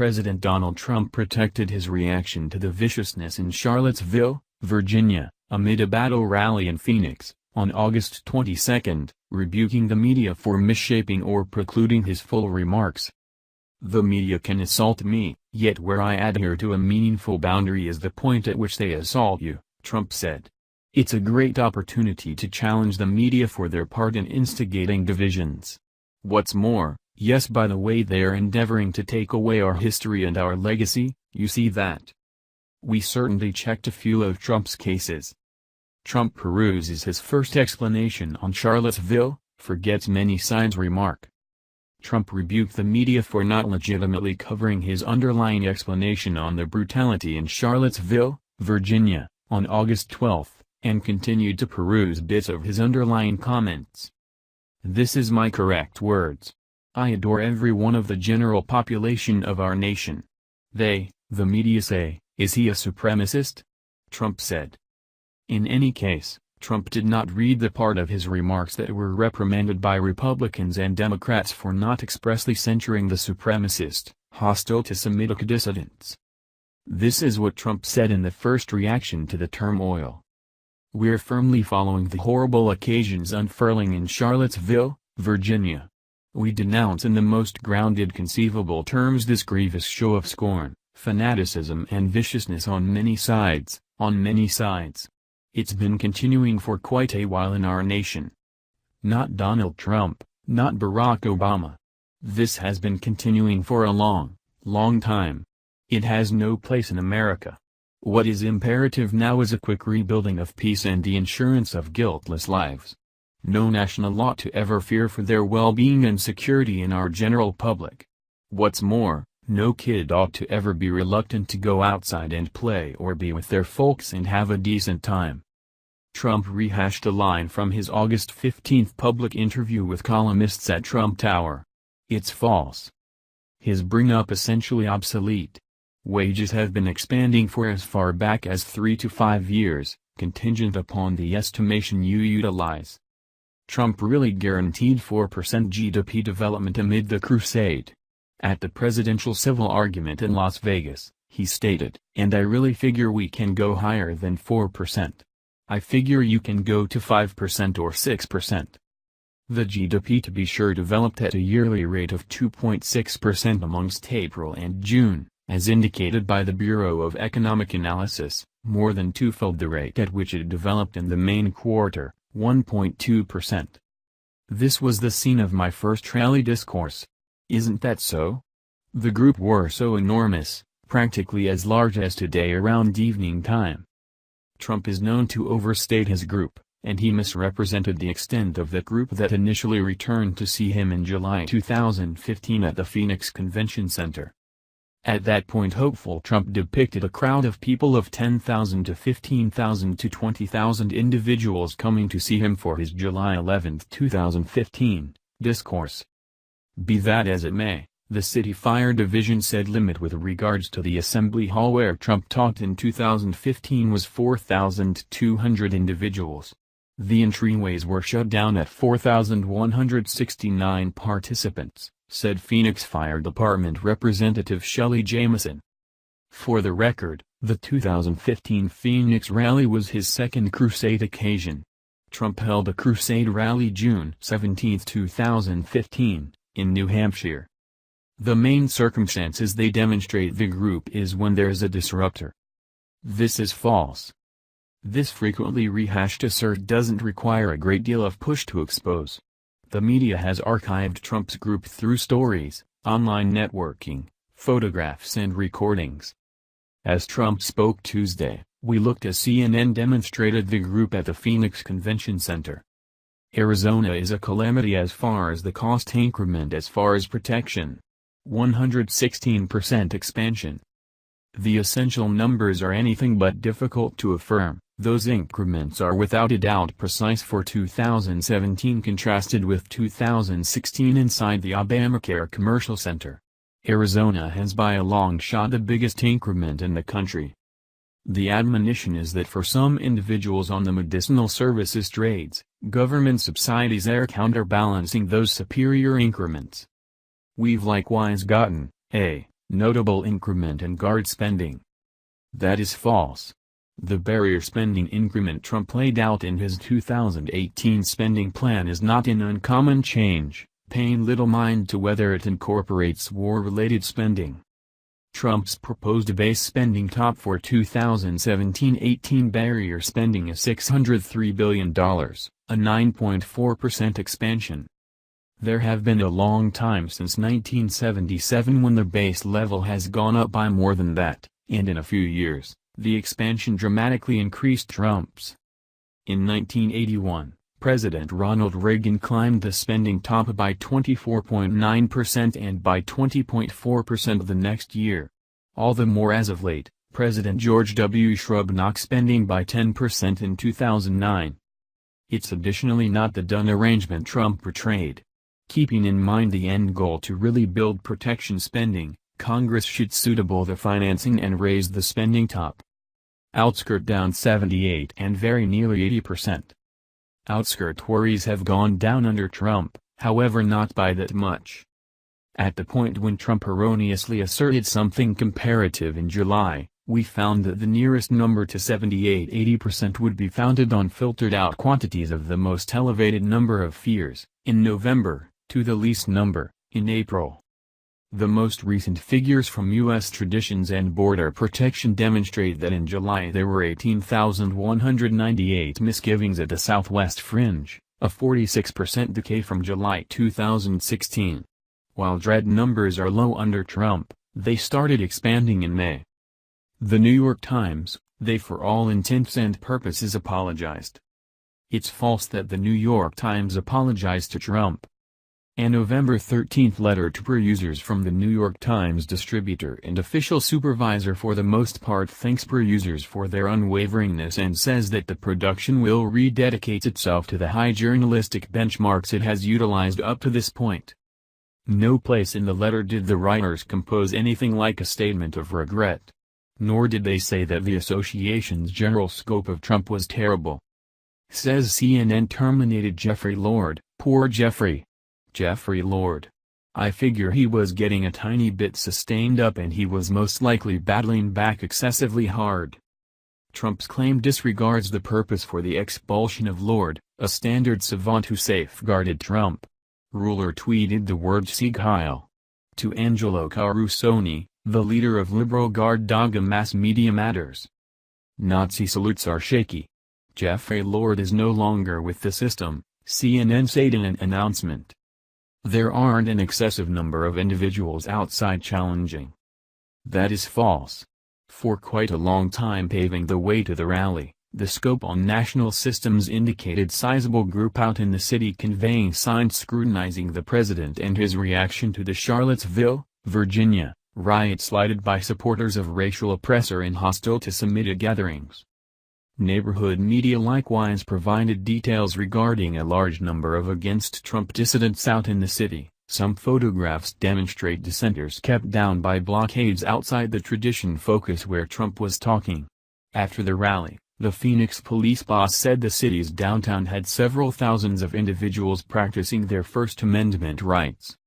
President Donald Trump protected his reaction to the viciousness in Charlottesville, Virginia, amid a battle rally in Phoenix, on August 22, rebuking the media for misshaping or precluding his full remarks. "The media can assault me, yet where I adhere to a meaningful boundary is the point at which they assault you," Trump said. "It's a great opportunity to challenge the media for their part in instigating divisions. What's more, yes, by the way, they are endeavoring to take away our history and our legacy, you see that. We certainly checked a few of Trump's cases." Trump peruses his first explanation on Charlottesville, forgets many sides remark. Trump rebuked the media for not legitimately covering his underlying explanation on the brutality in Charlottesville, Virginia, on August 12, and continued to peruse bits of his underlying comments. "This is my correct words. I adore every one of the general population of our nation. They, the media say, is he a supremacist?" Trump said. In any case, Trump did not read the part of his remarks that were reprimanded by Republicans and Democrats for not expressly censuring the supremacist, hostile to Semitic dissidents. This is what Trump said in the first reaction to the turmoil. "We're firmly following the horrible occasions unfurling in Charlottesville, Virginia. We denounce in the most grounded conceivable terms this grievous show of scorn, fanaticism and viciousness on many sides, It's been continuing for quite a while in our nation. Not Donald Trump, not Barack Obama. This has been continuing for a long, long time. It has no place in America. What is imperative now is a quick rebuilding of peace and the insurance of guiltless lives. No national ought to ever fear for their well-being and security in our general public. What's more, no kid ought to ever be reluctant to go outside and play or be with their folks and have a decent time." Trump rehashed a line from his August 15 public interview with columnists at Trump Tower. "It's false. His bring-up essentially obsolete. Wages have been expanding for as far back as 3 to 5 years, contingent upon the estimation you utilize." Trump really guaranteed 4% GDP development amid the crusade. At the presidential civil argument in Las Vegas, he stated, "And I really figure we can go higher than 4%. I figure you can go to 5% or 6%. The GDP to be sure developed at a yearly rate of 2.6% amongst April and June, as indicated by the Bureau of Economic Analysis, more than twofold the rate at which it developed in the main quarter, 1.2%. This was the scene of my first rally discourse. Isn't that so? The group were so enormous, practically as large as today around evening time." Trump is known to overstate his group, and he misrepresented the extent of that group that initially returned to see him in July 2015 at the Phoenix Convention Center. At that point hopeful Trump depicted a crowd of people of 10,000 to 15,000 to 20,000 individuals coming to see him for his July 11, 2015, discourse. Be that as it may, the City Fire Division said limit with regards to the assembly hall where Trump talked in 2015 was 4,200 individuals. The entryways were shut down at 4,169 participants, said Phoenix Fire Department Representative Shelley Jamieson. For the record, the 2015 Phoenix rally was his second crusade occasion. Trump held a crusade rally June 17, 2015, in New Hampshire. The main circumstances they demonstrate the group is when there is a disruptor. This is false. This frequently rehashed assert doesn't require a great deal of push to expose. The media has archived Trump's group through stories, online networking, photographs and recordings. As Trump spoke Tuesday, we looked as CNN demonstrated the group at the Phoenix Convention Center. Arizona is a calamity as far as the cost increment as far as protection. 116% expansion. The essential numbers are anything but difficult to affirm. Those increments are without a doubt precise for 2017 contrasted with 2016 inside the Obamacare Commercial Center. Arizona has by a long shot the biggest increment in the country. The admonition is that for some individuals on the medicinal services trades, government subsidies are counterbalancing those superior increments. We've likewise gotten, a notable increment and guard spending. That is false. The barrier spending increment Trump laid out in his 2018 spending plan is not an uncommon change, paying little mind to whether it incorporates war-related spending. Trump's proposed base spending top for 2017-18 barrier spending is $603 billion, a 9.4% expansion. There have been a long time since 1977 when the base level has gone up by more than that, and in a few years, the expansion dramatically increased Trump's. In 1981, President Ronald Reagan climbed the spending top by 24.9% and by 20.4% the next year. All the more as of late, President George W. knocked spending by 10% in 2009. It's additionally not the done arrangement Trump portrayed. Keeping in mind the end goal to really build protection spending, Congress should suitable the financing and raise the spending top. Outskirt down 78 and very nearly 80%. Outskirt worries have gone down under Trump, however not by that much. At the point when Trump erroneously asserted something comparative in July, we found that the nearest number to 78–80% would be founded on filtered out quantities of the most elevated number of fears, in November, to the least number, in April. The most recent figures from U.S. Traditions and Border Protection demonstrate that in July there were 18,198 misgivings at the southwest fringe, a 46% decay from July 2016. While dread numbers are low under Trump, they started expanding in May. The New York Times, they for all intents and purposes apologized. It's false that the New York Times apologized to Trump. A November 13 letter to perusers from the New York Times distributor and official supervisor for the most part thanks perusers for their unwaveringness and says that the production will rededicate itself to the high journalistic benchmarks it has utilized up to this point. No place in the letter did the writers compose anything like a statement of regret. Nor did they say that the association's general scope of Trump was terrible. Says CNN terminated Jeffrey Lord, poor Jeffrey. Jeffrey Lord. I figure he was getting a tiny bit sustained up and he was most likely battling back excessively hard. Trump's claim disregards the purpose for the expulsion of Lord, a standard savant who safeguarded Trump. Ruler tweeted the word Sieg Heil. To Angelo Carusone, the leader of liberal guard Dogma Mass Media Matters. Nazi salutes are shaky. Jeffrey Lord is no longer with the system, CNN said in an announcement. There aren't an excessive number of individuals outside challenging. That is false. For quite a long time paving the way to the rally, the scope on national systems indicated sizable group out in the city conveying signs scrutinizing the president and his reaction to the Charlottesville, Virginia, riots lighted by supporters of racial oppressor and hostile to Semitic gatherings. Neighborhood media likewise provided details regarding a large number of against Trump dissidents out in the city. Some photographs demonstrate dissenters kept down by blockades outside the Tradition focus where Trump was talking. After the rally, the Phoenix police boss said the city's downtown had several thousands of individuals practicing their First Amendment rights.